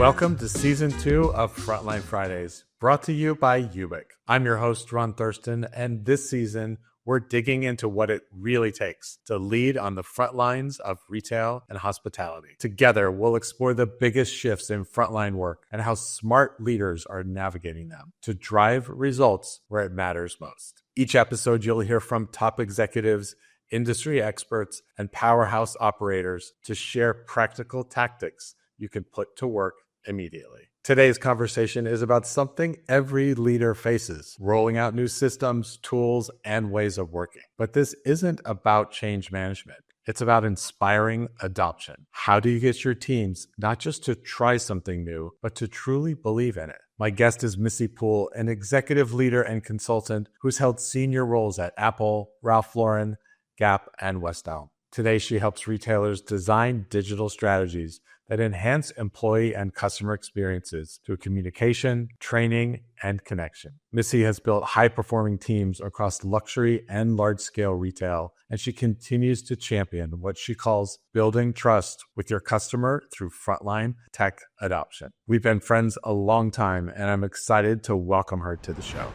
Welcome to Season 2 of Frontline Fridays, brought to you by Ubik. I'm your host, Ron Thurston, and this season, we're digging into what it really takes to lead on the front lines of retail and hospitality. Together, we'll explore the biggest shifts in frontline work and how smart leaders are navigating them to drive results where it matters most. Each episode, you'll hear from top executives, industry experts, and powerhouse operators to share practical tactics you can put to work immediately. Today's conversation is about something every leader faces: rolling out new systems, tools, and ways of working. But this isn't about change management. It's about inspiring adoption. How do you get your teams not just to try something new, but to truly believe in it? My guest is Missy Pool, an executive leader and consultant who's held senior roles at Apple, Ralph Lauren, Gap, and West Elm. Today, she helps retailers design digital strategies that enhance employee and customer experiences through communication, training, and connection. Missy has built high-performing teams across luxury and large-scale retail, and she continues to champion what she calls building trust with your customer through frontline tech adoption. We've been friends a long time, and I'm excited to welcome her to the show.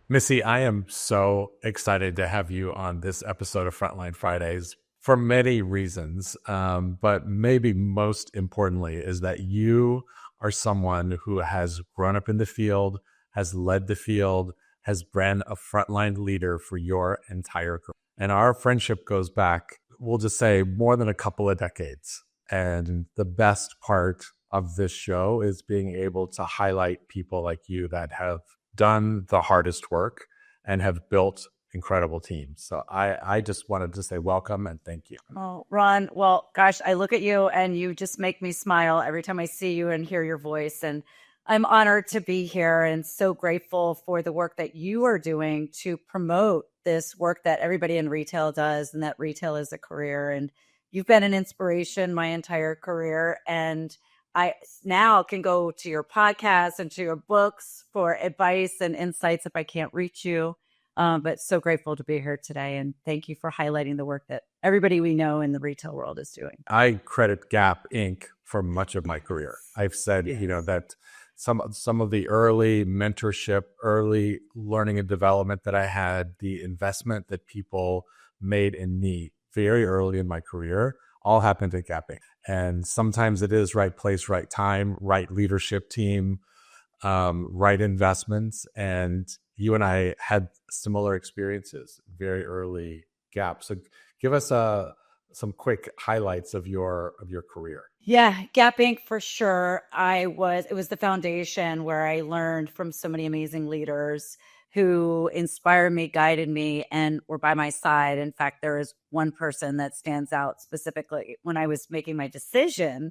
Missy, I am so excited to have you on this episode of Frontline Fridays for many reasons, but maybe most importantly is that you are someone who has grown up in the field, has led the field, has been a frontline leader for your entire career. And our friendship goes back, we'll just say, more than a couple of decades. And the best part of this show is being able to highlight people like you that have done the hardest work and have built incredible teams. So I just wanted to say welcome and thank you. Oh, Ron, well, gosh, I look at you and you just make me smile every time I see you and hear your voice. And I'm honored to be here and so grateful for the work that you are doing to promote this work that everybody in retail does, and that retail is a career. And you've been an inspiration my entire career. And I now can go to your podcast and to your books for advice and insights if I can't reach you. But so grateful to be here today. And thank you for highlighting the work that everybody we know in the retail world is doing. I credit Gap Inc. for much of my career. I've said, that some of the early mentorship, early learning and development that I had, the investment that people made in me very early in my career, all happened at Gap Inc. And sometimes it is right place, right time, right leadership team, right investments. And you and I had similar experiences very early Gap. So give us some quick highlights of your career. Yeah, Gap Inc. for sure. It was the foundation where I learned from so many amazing leaders who inspired me, guided me, and were by my side. In fact, there is one person that stands out specifically when I was making my decision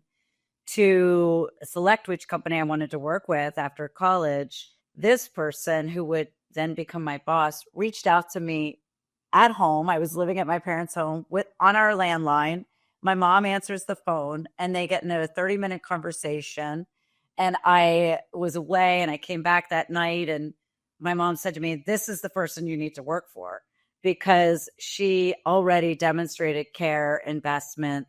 to select which company I wanted to work with after college. This person, who would then become my boss, reached out to me at home. I was living at my parents' home on our landline. My mom answers the phone and they get into a 30-minute conversation. And I was away and I came back that night and my mom said to me, "This is the person you need to work for," because she already demonstrated care, investment,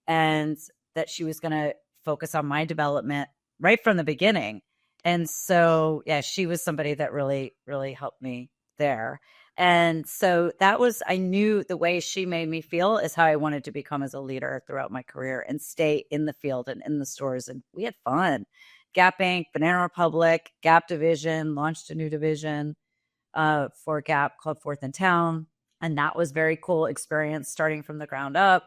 and that she was going to focus on my development right from the beginning. And so, yeah, she was somebody that really, really helped me there. And so I knew the way she made me feel is how I wanted to become as a leader throughout my career and stay in the field and in the stores. And we had fun. Gap Inc., Banana Republic, Gap Division, launched a new division for Gap called Fourth in Town. And that was very cool experience starting from the ground up.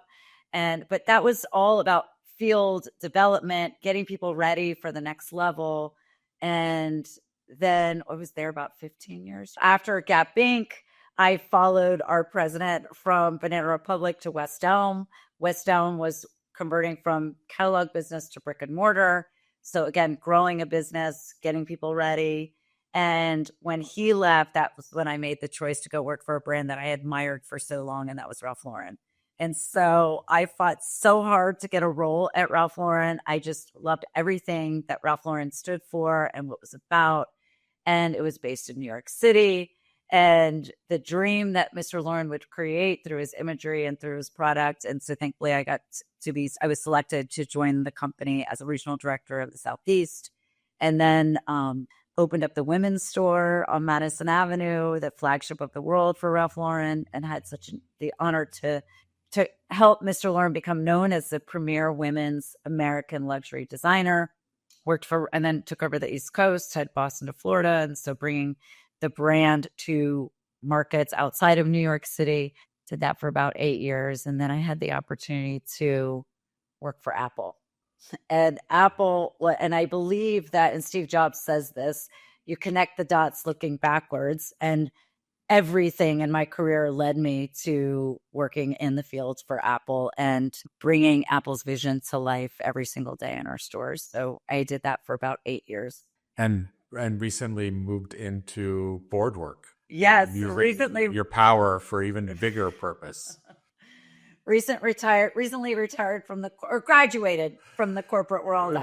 But that was all about field development, getting people ready for the next level. And then I was there about 15 years. After Gap Inc., I followed our president from Banana Republic to West Elm. West Elm was converting from catalog business to brick and mortar. So again, growing a business, getting people ready. And when he left, that was when I made the choice to go work for a brand that I admired for so long, and that was Ralph Lauren. And so I fought so hard to get a role at Ralph Lauren. I just loved everything that Ralph Lauren stood for and what it was about. And it was based in New York City. and the dream that Mr. Lauren would create through his imagery and through his product. And so thankfully I was selected to join the company as a regional director of the Southeast, and then opened up the women's store on Madison Avenue, the flagship of the world for Ralph Lauren, and had the honor to help Mr. Lauren become known as the premier women's American luxury designer. And then took over the East Coast, had Boston to Florida. And so bringing the brand to markets outside of New York City, did that for about 8 years. And then I had the opportunity to work for Apple. And I believe that, and Steve Jobs says this, you connect the dots looking backwards, and everything in my career led me to working in the field for Apple and bringing Apple's vision to life every single day in our stores. So I did that for about 8 years. And recently moved into board work. Yes, recently. Your power for even bigger purpose. Recently retired graduated from the corporate world.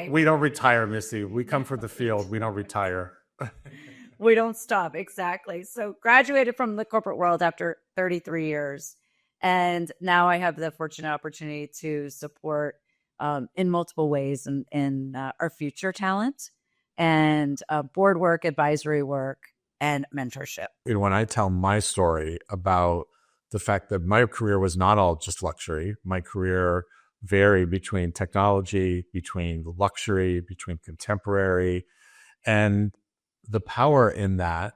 We don't retire, Missy. We come from the field. We don't retire. We don't stop. Exactly. So graduated from the corporate world after 33 years. And now I have the fortunate opportunity to support in multiple ways in our future talent and board work, advisory work, and mentorship. When I tell my story about the fact that my career was not all just luxury, my career varied between technology, between luxury, between contemporary, and the power in that,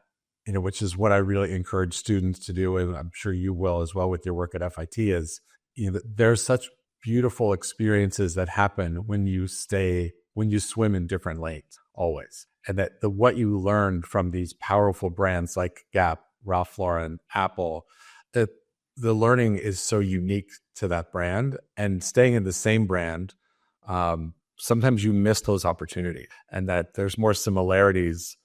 which is what I really encourage students to do, and I'm sure you will as well with your work at FIT, is there's such beautiful experiences that happen when you swim in different lanes always. And that what you learned from these powerful brands like Gap, Ralph Lauren, Apple, that the learning is so unique to that brand, and staying in the same brand, sometimes you miss those opportunities, and that there's more similarities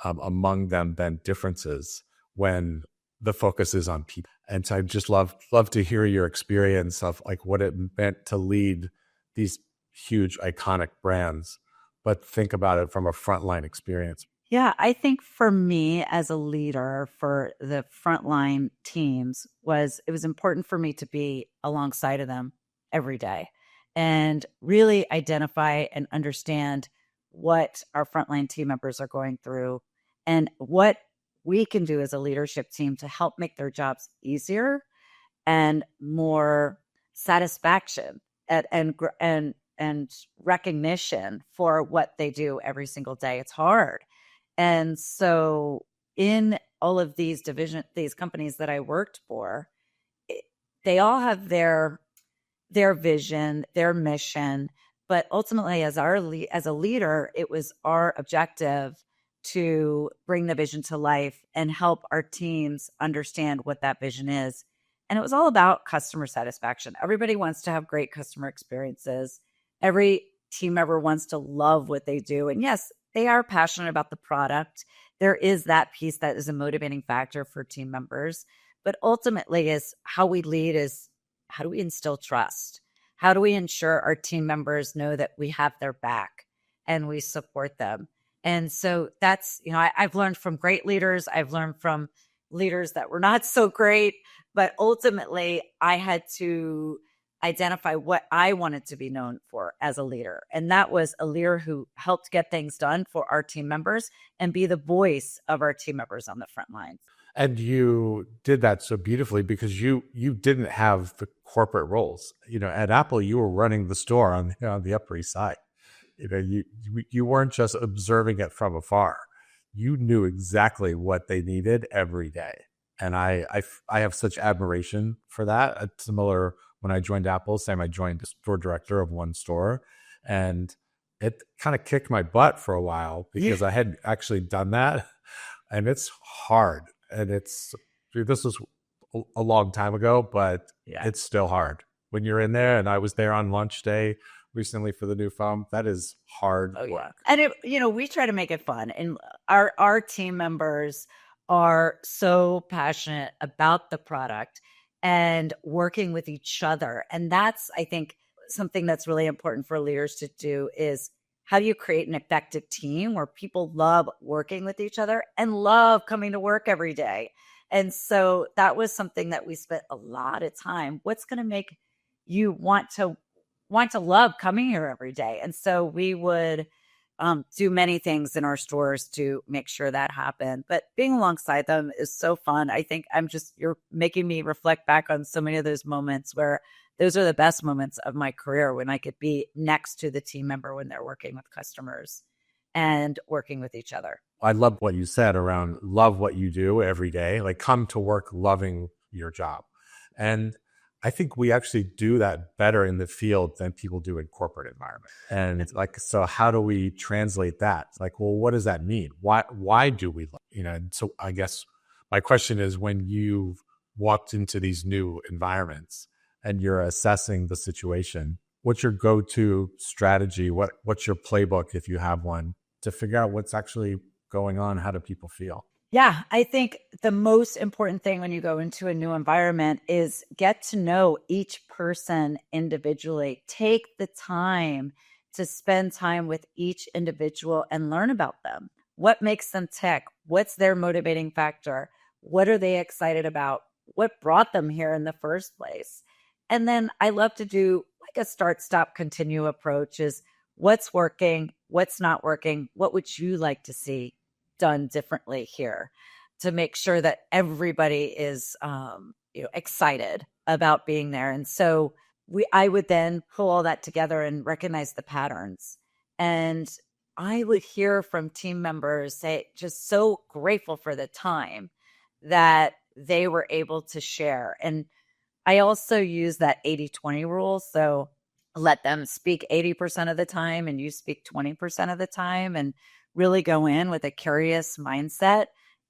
among them than differences when the focus is on people. And so I just love to hear your experience of like what it meant to lead these huge iconic brands, but think about it from a frontline experience. Yeah, I think for me as a leader for the frontline teams it was important for me to be alongside of them every day and really identify and understand what our frontline team members are going through and what we can do as a leadership team to help make their jobs easier and more satisfaction and recognition for what they do every single day. It's hard. And so in all of these companies that I worked for, they all have their vision, their mission, but ultimately as a leader, it was our objective to bring the vision to life and help our teams understand what that vision is. And it was all about customer satisfaction. Everybody wants to have great customer experiences. Every team member wants to love what they do. And yes, they are passionate about the product. There is that piece that is a motivating factor for team members. But ultimately is how we lead is how do we instill trust? How do we ensure our team members know that we have their back and we support them? And so that's, I've learned from great leaders. I've learned from leaders that were not so great, but ultimately I had to identify what I wanted to be known for as a leader. And that was a leader who helped get things done for our team members and be the voice of our team members on the front lines. And you did that so beautifully because you didn't have the corporate roles. At Apple, you were running the store on the Upper East Side. You weren't just observing it from afar. You knew exactly what they needed every day. And I have such admiration for that. It's similar when I joined Apple, I joined the store director of one store, and it kind of kicked my butt for a while because I had actually done that, and it's hard. And this was a long time ago, but it's still hard when you're in there. And I was there on lunch day recently for the new phone. That is hard work. And we try to make it fun, and our team members are so passionate about the product and working with each other. And that's, I think, something that's really important for leaders to do is how do you create an effective team where people love working with each other and love coming to work every day? And so that was something that we spent a lot of time. What's going to make you want to love coming here every day? And so we would do many things in our stores to make sure that happened. But being alongside them is so fun. I think you're making me reflect back on so many of those moments where those are the best moments of my career, when I could be next to the team member when they're working with customers and working with each other. I love what you said around love what you do every day, like come to work loving your job. And I think we actually do that better in the field than people do in corporate environment. And it's like, so how do we translate that? It's like, well, what does that mean? Why do we love? And so I guess my question is, when you've walked into these new environments and you're assessing the situation, what's your go-to strategy? What's your playbook, if you have one, to figure out what's actually going on? How do people feel? Yeah, I think the most important thing when you go into a new environment is get to know each person individually. Take the time to spend time with each individual and learn about them. What makes them tick? What's their motivating factor? What are they excited about? What brought them here in the first place? And then I love to do like a start, stop, continue approach. Is what's working, what's not working, what would you like to see done differently here, to make sure that everybody is excited about being there. And so I would then pull all that together and recognize the patterns. And I would hear from team members say, just so grateful for the time that they were able to share. And I also use that 80-20 rule. So let them speak 80% of the time and you speak 20% of the time, and really go in with a curious mindset,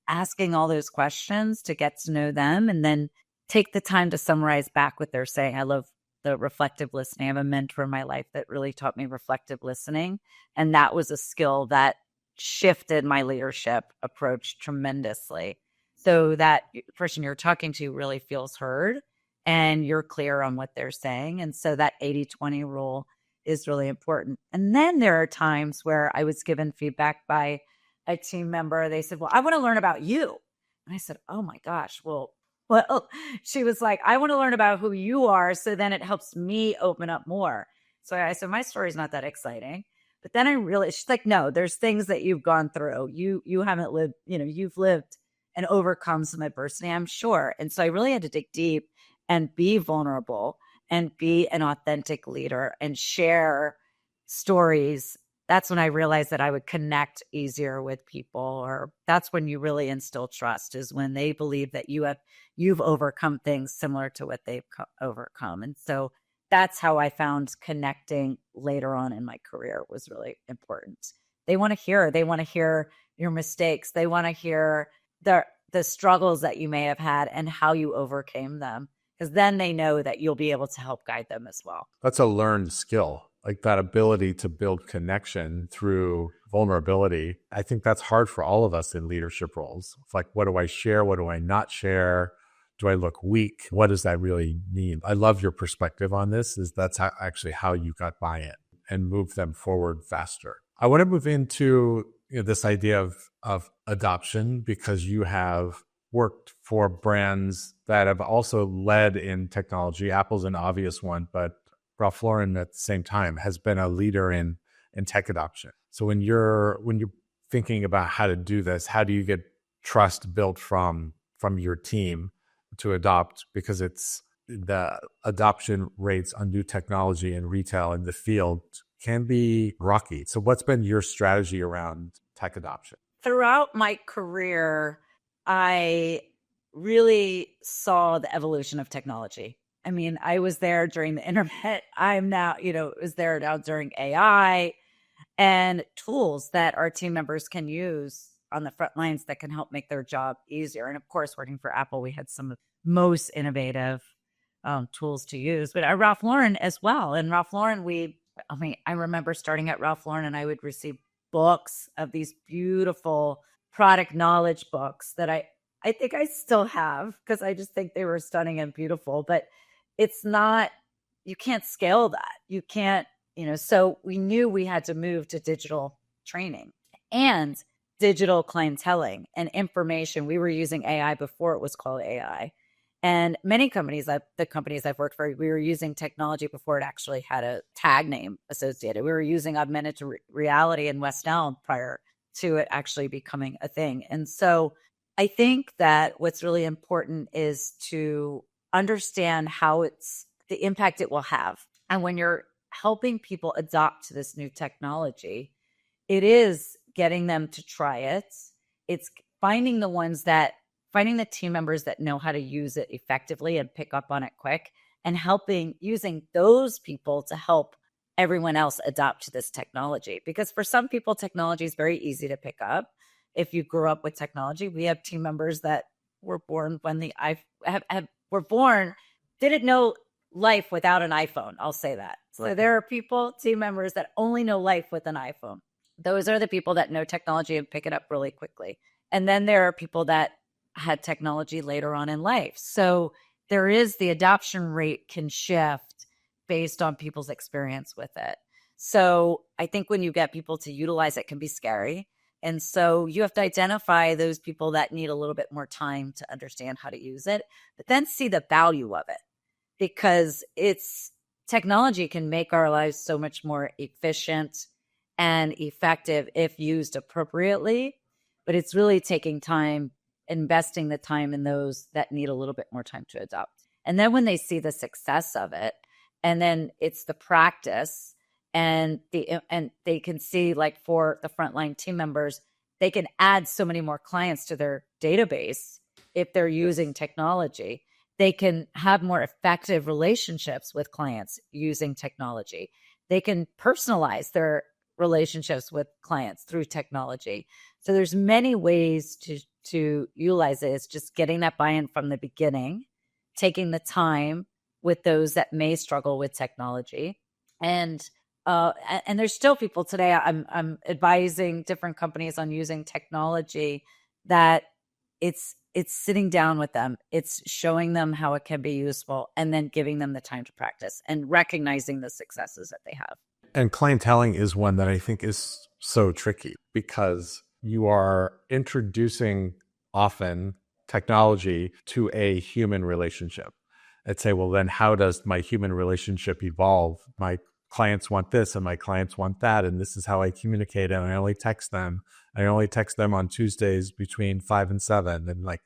asking all those questions to get to know them, and then take the time to summarize back what they're saying. I love the reflective listening. I have a mentor in my life that really taught me reflective listening. And that was a skill that shifted my leadership approach tremendously. So that person you're talking to really feels heard and you're clear on what they're saying. And so that 80-20 rule is really important. And then there are times where I was given feedback by a team member. They said, well, I want to learn about you. And I said, oh my gosh, well, she was like, I want to learn about who you are. So then it helps me open up more. So I said, my story's not that exciting. But then she's like, no, there's things that you've gone through. You haven't lived, you've lived and overcome some adversity, I'm sure. And so I really had to dig deep and be vulnerable and be an authentic leader and share stories. That's when I realized that I would connect easier with people, or that's when you really instill trust, is when they believe that you've overcome things similar to what they've overcome. And so that's how I found connecting later on in my career was really important. They want to hear your mistakes. They want to hear the struggles that you may have had and how you overcame them, because then they know that you'll be able to help guide them as well. That's a learned skill, like that ability to build connection through vulnerability. I think that's hard for all of us in leadership roles. It's like, what do I share? What do I not share? Do I look weak? What does that really mean? I love your perspective on this, is that's how you got buy-in and move them forward faster. I want to move into this idea of adoption, because you have worked for brands that have also led in technology. Apple's an obvious one, but Ralph Lauren at the same time has been a leader in tech adoption. So when you're thinking about how to do this, how do you get trust built from your team to adopt? Because it's the adoption rates on new technology in retail in the field can be rocky. So what's been your strategy around tech adoption? Throughout my career, I really saw the evolution of technology. I mean, I was there during the internet. I'm now, was there now during AI and tools that our team members can use on the front lines that can help make their job easier. And of course, working for Apple, we had some of the most innovative tools to use, but at Ralph Lauren as well. And Ralph Lauren, I remember starting at Ralph Lauren and I would receive books of these beautiful product knowledge books that I think I still have, because I just think they were stunning and beautiful. But it's not, you can't scale that. You can't So we knew we had to move to digital training and digital clienteling and information. We were using AI before it was called AI. And many companies, the companies I've worked for, we were using technology before it actually had a tag name associated. We were using augmented reality in West Elm prior to it actually becoming a thing. And so I think that what's really important is to understand how the impact it will have. And when you're helping people adopt to this new technology, it is getting them to try it. It's finding the team members that know how to use it effectively and pick up on it quick, and using those people to help everyone else adopt to this technology. Because for some people, technology is very easy to pick up. If you grew up with technology, we have team members that were born when didn't know life without an iPhone. I'll say that. So there are team members that only know life with an iPhone. Those are the people that know technology and pick it up really quickly. And then there are people that had technology later on in life. So there is the adoption rate can shift based on people's experience with it. So I think when you get people to utilize it can be scary. And so you have to identify those people that need a little bit more time to understand how to use it, but then see the value of it, because technology can make our lives so much more efficient and effective if used appropriately. But it's really taking time, investing the time in those that need a little bit more time to adopt. And then when they see the success of it, and then it's the practice, and they can see, like, for the frontline team members, they can add so many more clients to their database if they're using technology. They can have more effective relationships with clients using technology. They can personalize their relationships with clients through technology. So there's many ways to utilize it. It's just getting that buy-in from the beginning, taking the time with those that may struggle with technology. And there's still people today, I'm advising different companies on using technology, that it's sitting down with them. It's showing them how it can be useful, and then giving them the time to practice and recognizing the successes that they have. And clienteling is one that I think is so tricky, because you are introducing often technology to a human relationship. I'd say, well, then how does my human relationship evolve? My clients want this and my clients want that, and this is how I communicate, and I only text them. I only text them on Tuesdays between 5 and 7. And like,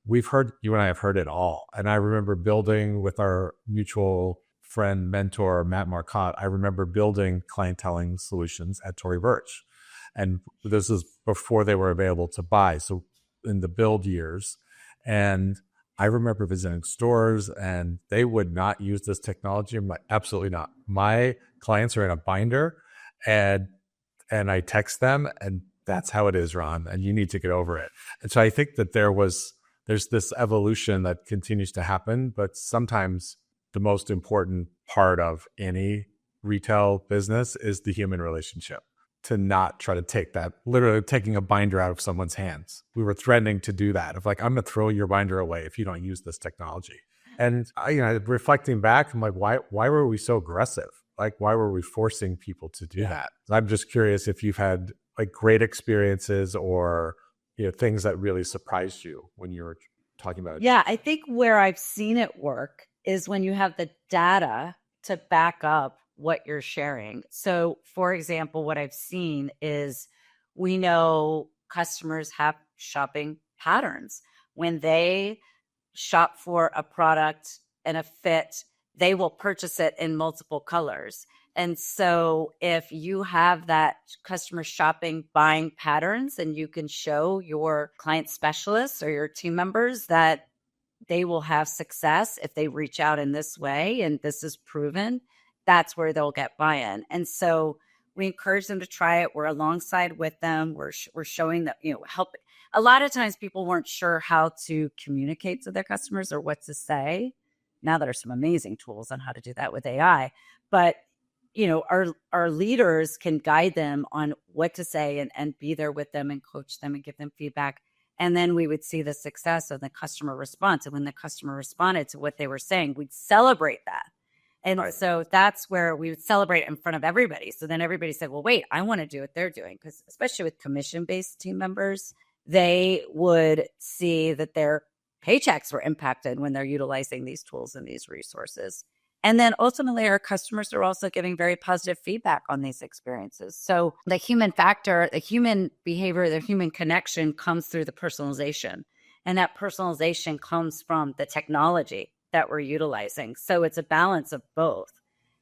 you and I have heard it all. And I remember building with our mutual friend, mentor, Matt Marcotte, I remember building clienteling solutions at Tory Burch. And this is before they were available to buy. So in the build years. And I remember visiting stores and they would not use this technology. I'm like, absolutely not. My clients are in a binder, and I text them, and that's how it is, Ron, and you need to get over it. And so I think that there's this evolution that continues to happen, but sometimes the most important part of any retail business is the human relationship. To not try to take that, literally taking a binder out of someone's hands. We were threatening to do that, of like, I'm going to throw your binder away if you don't use this technology. And reflecting back, I'm like, why were we so aggressive? Like, why were we forcing people to do that? I'm just curious if you've had like great experiences or things that really surprised you when you were talking about it. Yeah, I think where I've seen it work is when you have the data to back up what you're sharing. So, for example, what I've seen is we know customers have shopping patterns. When they shop for a product and a fit, they will purchase it in multiple colors. And so if you have that customer shopping buying patterns, and you can show your client specialists or your team members that they will have success if they reach out in this way, and this is proven, that's where they'll get buy-in. And so we encourage them to try it. We're alongside with them. We're showing that, help. A lot of times people weren't sure how to communicate to their customers or what to say. Now there are some amazing tools on how to do that with AI. But, our leaders can guide them on what to say, and be there with them and coach them and give them feedback. And then we would see the success of the customer response. And when the customer responded to what they were saying, we'd celebrate that. And Right. so that's where we would celebrate in front of everybody. So then everybody said, well, wait, I want to do what they're doing. Because especially with commission-based team members, they would see that their paychecks were impacted when they're utilizing these tools and these resources. And then ultimately, our customers are also giving very positive feedback on these experiences. So the human factor, the human behavior, the human connection comes through the personalization. And that personalization comes from the technology that we're utilizing. So it's a balance of both.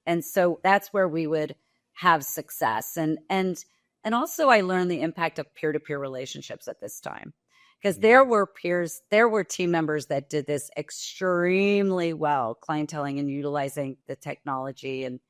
And so that's where we would have success. And also I learned the impact of peer-to-peer relationships at this time. Because there were peers, there were team members that did this extremely well, clienteling and utilizing the technology. And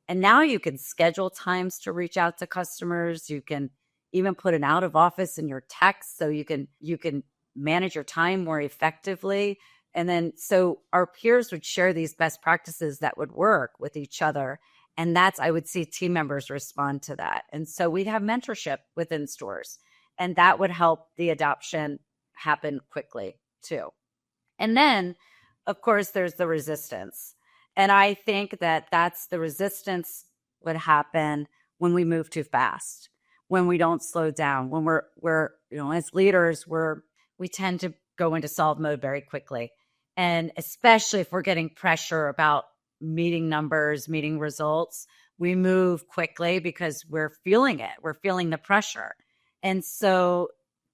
now you can schedule times to reach out to customers. You can even put an out of office in your text so you can manage your time more effectively. And then so our peers would share these best practices that would work with each other. And I would see team members respond to that. And so we'd have mentorship within stores. And that would help the adoption happen quickly too. And then, of course, there's the resistance. And I think that that's the resistance would happen when we move too fast, when we don't slow down, when we're as leaders, we tend to go into solve mode very quickly. And especially if we're getting pressure about meeting numbers, meeting results, we move quickly because we're feeling it. We're feeling the pressure. And so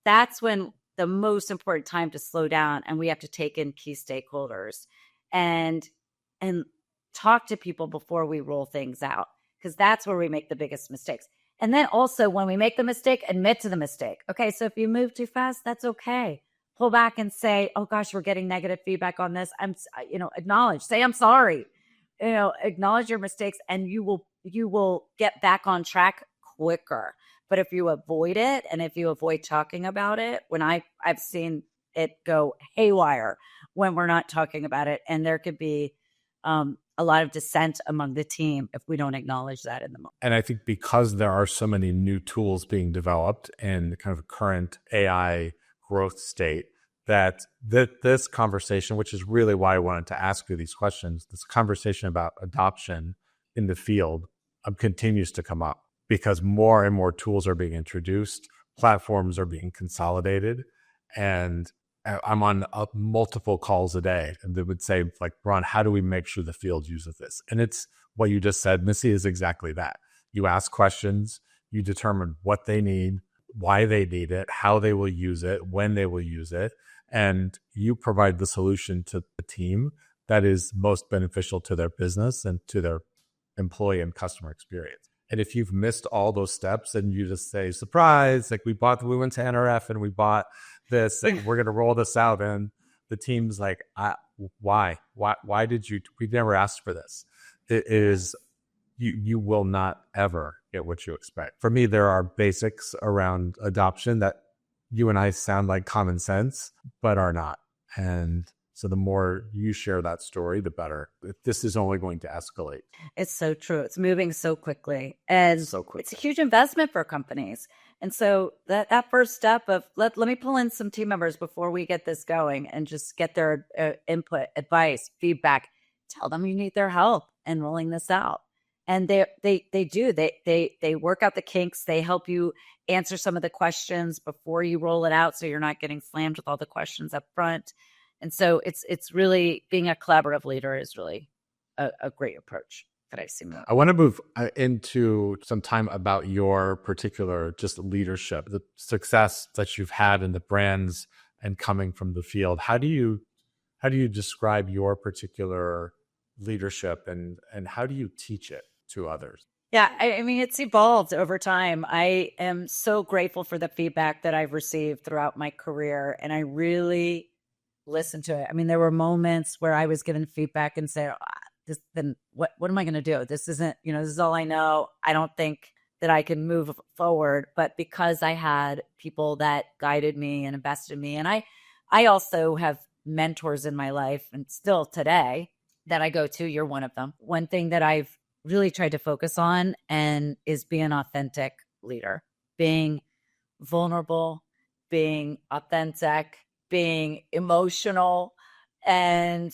that's when the most important time to slow down, and we have to take in key stakeholders and talk to people before we roll things out, because that's where we make the biggest mistakes. And then also when we make the mistake, admit to the mistake. Okay, so if you move too fast, that's okay. Pull back and say, oh gosh, we're getting negative feedback on this. Acknowledge, say, I'm sorry, acknowledge your mistakes, and you will get back on track quicker. But if you avoid it, and if you avoid talking about it, when I've seen it go haywire when we're not talking about it, and there could be a lot of dissent among the team if we don't acknowledge that in the moment. And I think because there are so many new tools being developed in kind of current AI growth state, that this conversation, which is really why I wanted to ask you these questions, this conversation about adoption in the field continues to come up, because more and more tools are being introduced, platforms are being consolidated, and I'm on multiple calls a day, and they would say, like, Ron, how do we make sure the field uses this? And it's what you just said, Missy, is exactly that. You ask questions, you determine what they need, why they need it, how they will use it, when they will use it, and you provide the solution to the team that is most beneficial to their business and to their employee and customer experience. And if you've missed all those steps and you just say, surprise, like we went to NRF and we bought this, and we're going to roll this out, and the team's like, why did you, we never asked for this. It is, you will not ever get what you expect. For me, there are basics around adoption that you and I sound like common sense, but are not. And so the more you share that story, the better. This is only going to escalate. It's so true. It's moving so quickly. And it's a huge investment for companies. And so that first step of let me pull in some team members before we get this going and just get their input, advice, feedback, tell them you need their help in rolling this out. And they do. They work out the kinks. They help you answer some of the questions before you roll it out, so you're not getting slammed with all the questions up front. And so it's really, being a collaborative leader is really a great approach that I've seen. I want to move into some time about your particular just leadership, the success that you've had in the brands and coming from the field. How do you describe your particular leadership, and how do you teach it to others? Yeah, I mean, it's evolved over time. I am so grateful for the feedback that I've received throughout my career, and I really listen to it. I mean, there were moments where I was given feedback and say, then what am I going to do? This isn't, this is all I know. I don't think that I can move forward. But because I had people that guided me and invested in me, and I also have mentors in my life, and still today, that I go to. You're one of them. One thing that I've really tried to focus on is being an authentic leader, being vulnerable, being authentic, being emotional, and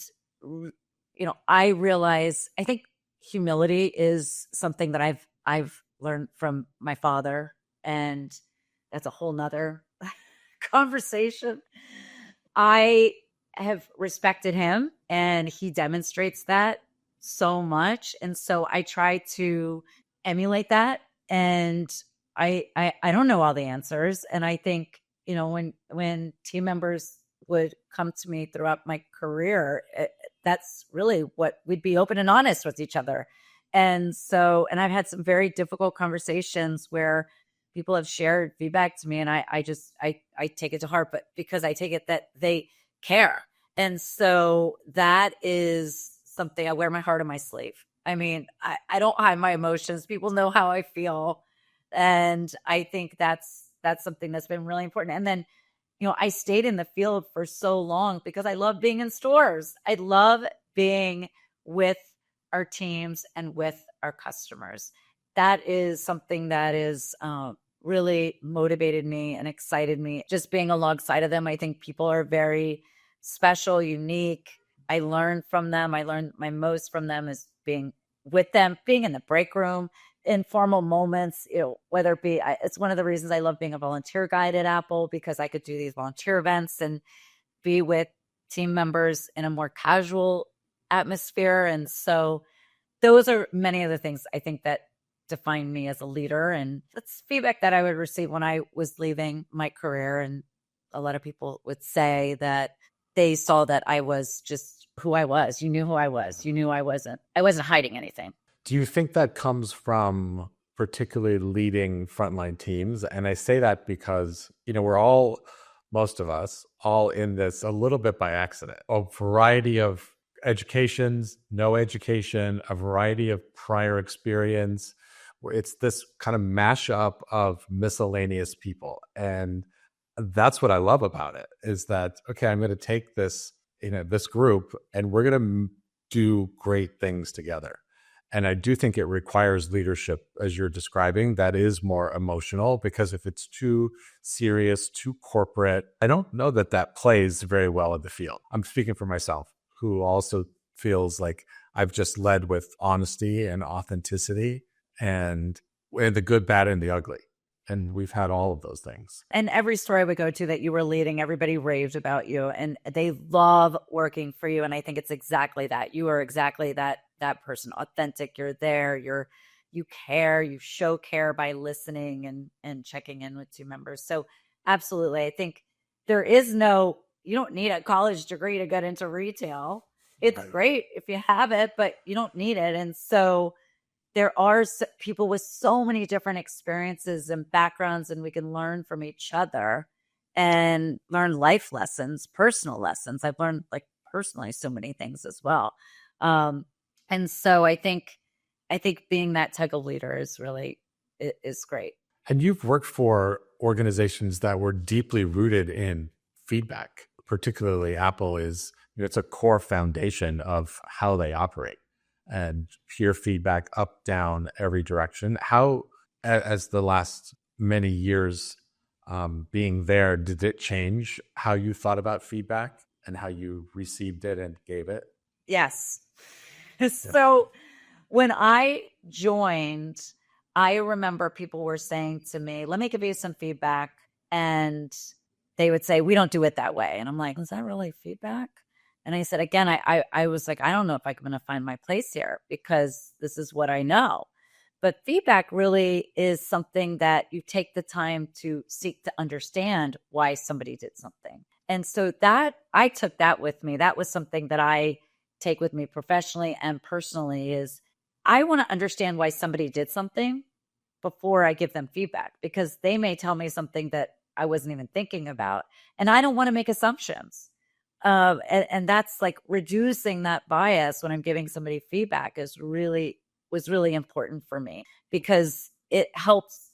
I realize, I think humility is something that I've learned from my father, and that's a whole nother conversation. I have respected him, and he demonstrates that so much. And so I try to emulate that. And I don't know all the answers. And I think, when team members would come to me throughout my career, that's really what we'd be open and honest with each other. And I've had some very difficult conversations where people have shared feedback to me, and I take it to heart, but because I take it that they care. And so that is something I wear my heart on my sleeve. I mean, I don't hide my emotions. People know how I feel. And I think that's something that's been really important. And then, I stayed in the field for so long because I love being in stores. I love being with our teams and with our customers. That is something that is really motivated me and excited me. Just being alongside of them. I think people are very special, unique. I learn from them. I learn my most from them is being with them, being in the break room, informal moments, whether it be, it's one of the reasons I love being a volunteer guide at Apple, because I could do these volunteer events and be with team members in a more casual atmosphere. And so those are many of the things I think that define me as a leader. And that's feedback that I would receive when I was leaving my career. And a lot of people would say that they saw that I was just who I was. You knew who I was. You knew I wasn't hiding anything. Do you think that comes from particularly leading frontline teams? And I say that because, we're all, most of us, all in this a little bit by accident. A variety of educations, no education, a variety of prior experience. It's this kind of mashup of miscellaneous people. And that's what I love about it, is that, okay, I'm going to take this, this group, and we're going to do great things together. And I do think it requires leadership, as you're describing, that is more emotional, because if it's too serious, too corporate, I don't know that plays very well in the field. I'm speaking for myself, who also feels like I've just led with honesty and authenticity and the good, bad, and the ugly. And we've had all of those things. And every store I would go to that you were leading, everybody raved about you, and they love working for you. And I think it's exactly that. You are exactly that person, authentic. You're there. You care. You show care by listening and checking in with team members. So absolutely, I think you don't need a college degree to get into retail. It's right. Great if you have it, but you don't need it. And so there are people with so many different experiences and backgrounds, and we can learn from each other and learn life lessons, personal lessons. I've learned personally so many things as well. And so I think being that type of leader is great. And you've worked for organizations that were deeply rooted in feedback. Particularly Apple is, it's a core foundation of how they operate. And peer feedback up, down, every direction. How, as the last many years being there, did it change how you thought about feedback and how you received it and gave it? Yes. So when I joined, I remember people were saying to me, let me give you some feedback. And they would say, we don't do it that way. And I'm like, is that really feedback? And I said, again, I was like, I don't know if I'm going to find my place here, because this is what I know. But feedback really is something that you take the time to seek to understand why somebody did something. And so that I took that with me. That was something that I take with me professionally and personally, is I want to understand why somebody did something before I give them feedback, because they may tell me something that I wasn't even thinking about. And I don't want to make assumptions. And that's like reducing that bias when I'm giving somebody feedback was really important for me, because it helps.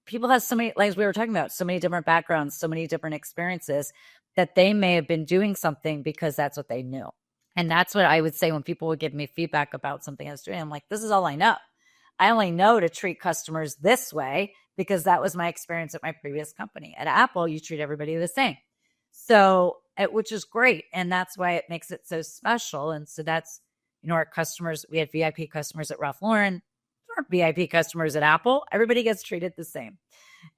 People have so many, like we were talking about, so many different backgrounds, so many different experiences, that they may have been doing something because that's what they knew. And that's what I would say when people would give me feedback about something I was doing. I'm like, this is all I know. I only know to treat customers this way because that was my experience at my previous company. At Apple, you treat everybody the same. So, which is great. And that's why it makes it so special. And so that's, our customers, we had VIP customers at Ralph Lauren, our VIP customers at Apple, everybody gets treated the same.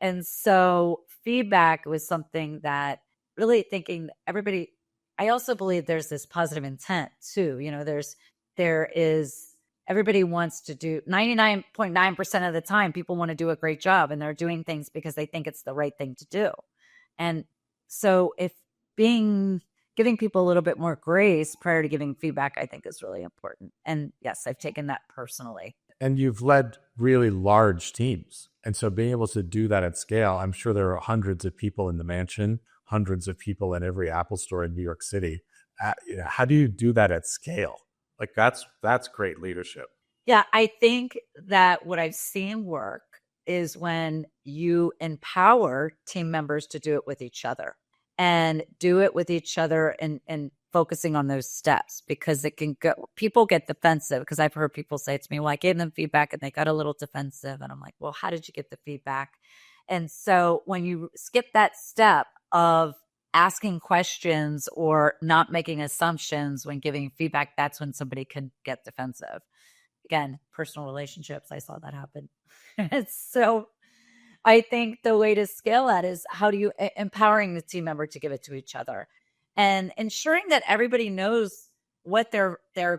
And so feedback was something that really thinking everybody, I also believe there's this positive intent too. There is, everybody wants to do 99.9% of the time, people want to do a great job and they're doing things because they think it's the right thing to do. And so if giving people a little bit more grace prior to giving feedback, I think is really important. And yes, I've taken that personally. And you've led really large teams. And so being able to do that at scale, I'm sure there are hundreds of people in the mansion, hundreds of people in every Apple store in New York City. How do you do that at scale? Like that's great leadership. Yeah, I think that what I've seen work is when you empower team members to do it with each other and do it with each other and focusing on those steps, because it can go, people get defensive, because I've heard people say to me, well, I gave them feedback and they got a little defensive. And I'm like, well, how did you get the feedback? And so when you skip that step of asking questions or not making assumptions when giving feedback, that's when somebody can get defensive. Again, personal relationships, I saw that happen. So I think the way to scale that is how do you empowering the team member to give it to each other and ensuring that everybody knows what their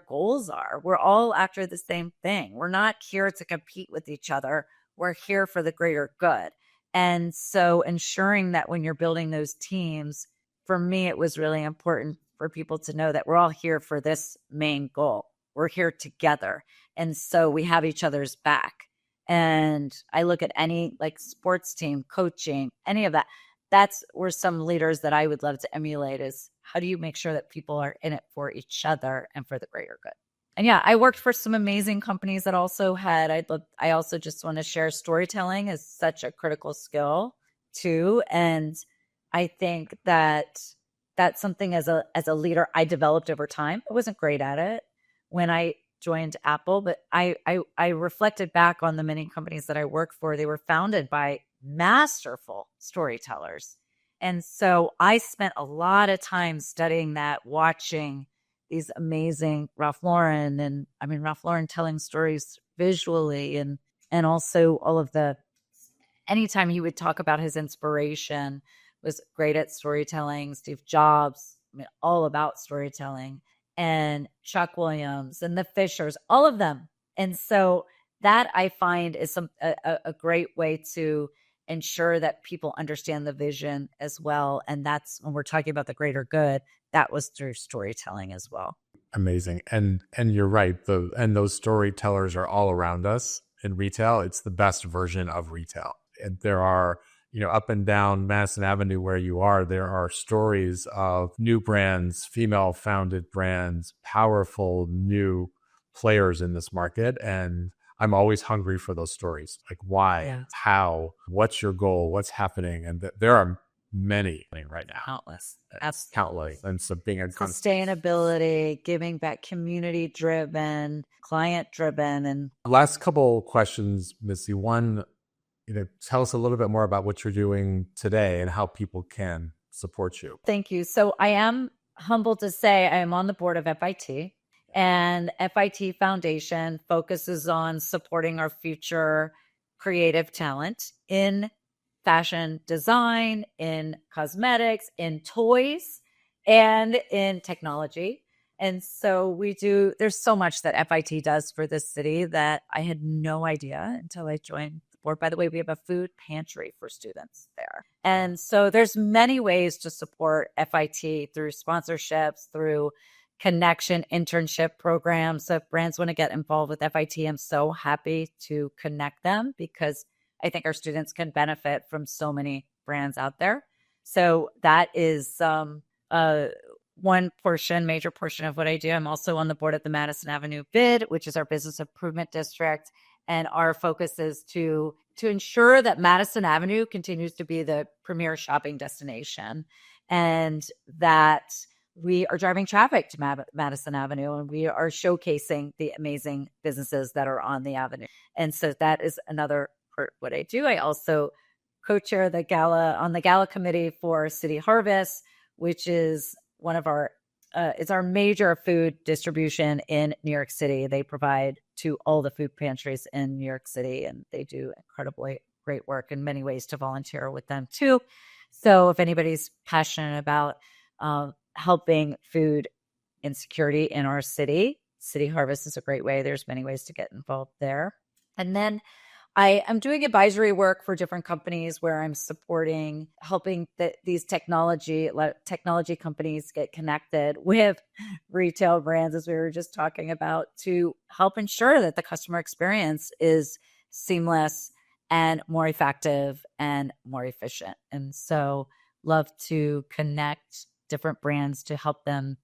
goals are. We're all after the same thing. We're not here to compete with each other. We're here for the greater good. And so ensuring that when you're building those teams, for me, it was really important for people to know that we're all here for this main goal. We're here together. And so we have each other's back. And I look at any like sports team, coaching, any of that. That's where some leaders that I would love to emulate is how do you make sure that people are in it for each other and for the greater good? And yeah, I worked for some amazing companies that also had, I also just want to share storytelling is such a critical skill too. And I think that that's something as a leader I developed over time. I wasn't great at it when I joined Apple, but I reflected back on the many companies that I worked for. They were founded by masterful storytellers. And so I spent a lot of time studying that, watching these amazing Ralph Lauren Ralph Lauren telling stories visually and also all of anytime he would talk about his inspiration was great at storytelling. Steve Jobs, all about storytelling, and Chuck Williams and the Fishers, all of them. And so that I find is a great way to ensure that people understand the vision as well. And that's when we're talking about the greater good, that was through storytelling as well. Amazing. And you're right. And those storytellers are all around us in retail. It's the best version of retail. And there are, up and down Madison Avenue where you are, there are stories of new brands, female founded brands, powerful new players in this market. And I'm always hungry for those stories. Like why, how, what's your goal, what's happening? And there are many right now. Countless. Countless. And so being a sustainability, giving back, community driven, client driven. And last couple questions, Missy. One, tell us a little bit more about what you're doing today and how people can support you. Thank you. So I am humbled to say I am on the board of FIT, and FIT Foundation focuses on supporting our future creative talent in fashion design, in cosmetics, in toys, and in technology. And so there's so much that FIT does for this city that I had no idea until I joined the board. By the way, we have a food pantry for students there. And so there's many ways to support FIT through sponsorships, through connection internship programs. So if brands want to get involved with FIT, I'm so happy to connect them because I think our students can benefit from so many brands out there. So that is one major portion of what I do. I'm also on the board at the Madison Avenue BID, which is our business improvement district. And our focus is to ensure that Madison Avenue continues to be the premier shopping destination and that we are driving traffic to Madison Avenue and we are showcasing the amazing businesses that are on the avenue. And so that is another part of what I do. I also co-chair the gala committee for City Harvest, which is one of our it's our major food distribution in New York City. They provide to all the food pantries in New York City, and they do incredibly great work in many ways to volunteer with them too. So if anybody's passionate about helping food insecurity in our city, City Harvest is a great way. There's many ways to get involved there. And then I am doing advisory work for different companies where I'm supporting, helping these technology companies get connected with retail brands, as we were just talking about, to help ensure that the customer experience is seamless and more effective and more efficient. And so love to connect different brands to help them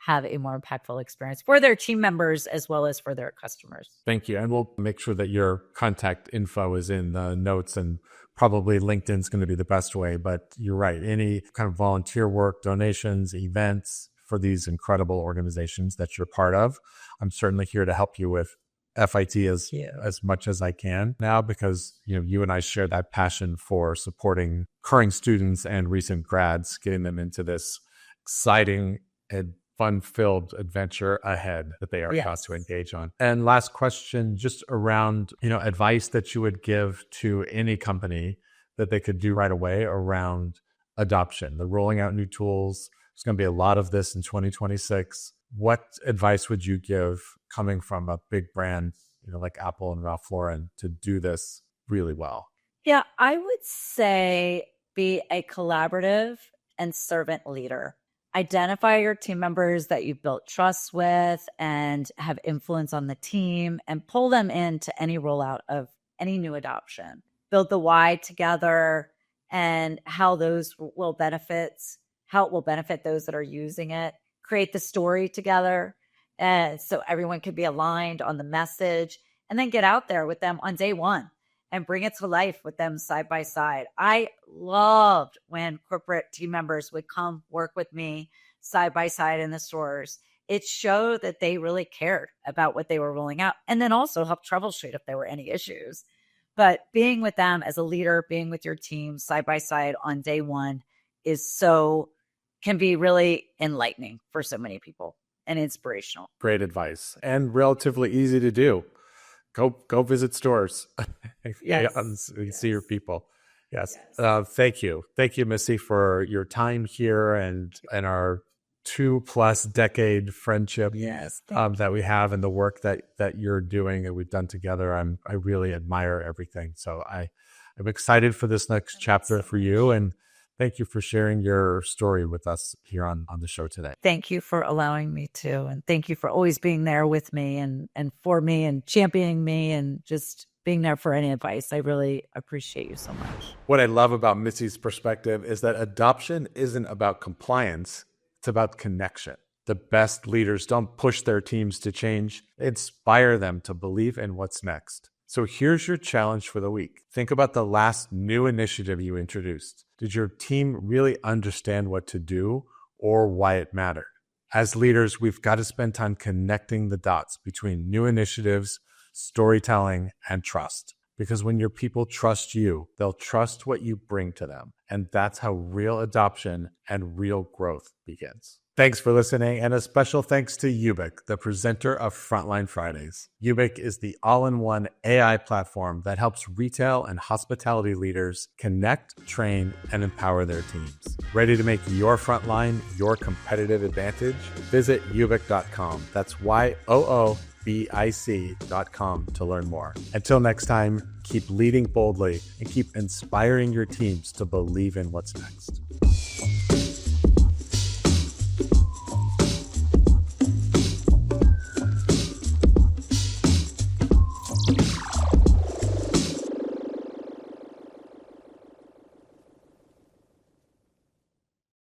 have a more impactful experience for their team members as well as for their customers. Thank you. And we'll make sure that your contact info is in the notes, and probably LinkedIn's going to be the best way. But you're right. Any kind of volunteer work, donations, events for these incredible organizations that you're part of, I'm certainly here to help you with FIT as much as I can now, because you and I share that passion for supporting current students and recent grads, getting them into this exciting and fun-filled adventure ahead that they are about to engage on. And last question, just around advice that you would give to any company that they could do right away around adoption. They're rolling out new tools. There's going to be a lot of this in 2026. What advice would you give coming from a big brand, like Apple and Ralph Lauren, to do this really well? Yeah, I would say be a collaborative and servant leader. Identify your team members that you've built trust with and have influence on the team, and pull them into any rollout of any new adoption. Build the why together and how it will benefit those that are using it. Create the story together, so everyone could be aligned on the message, and then get out there with them on day one and bring it to life with them side by side. I loved when corporate team members would come work with me side by side in the stores. It showed that they really cared about what they were rolling out, and then also help troubleshoot if there were any issues. But being with them as a leader, being with your team side by side on day one can be really enlightening for so many people and inspirational. Great advice, and relatively easy to do. Go visit stores. See your people. Yes. Thank you, Missy, for your time here and our 2+ decade friendship. That we have, and the work that you're doing and we've done together. I really admire everything. So I'm excited for this next chapter for you, and thank you for sharing your story with us here on the show today. Thank you for allowing me to. And thank you for always being there with me and for me and championing me and just being there for any advice. I really appreciate you so much. What I love about Missy's perspective is that adoption isn't about compliance. It's about connection. The best leaders don't push their teams to change. They inspire them to believe in what's next. So here's your challenge for the week. Think about the last new initiative you introduced. Did your team really understand what to do or why it mattered? As leaders, we've got to spend time connecting the dots between new initiatives, storytelling, and trust. Because when your people trust you, they'll trust what you bring to them. And that's how real adoption and real growth begins. Thanks for listening, and a special thanks to Ubik, the presenter of Frontline Fridays. Ubik is the all-in-one AI platform that helps retail and hospitality leaders connect, train, and empower their teams. Ready to make your frontline your competitive advantage? Visit ubik.com. That's YOOBIC.com to learn more. Until next time, keep leading boldly and keep inspiring your teams to believe in what's next.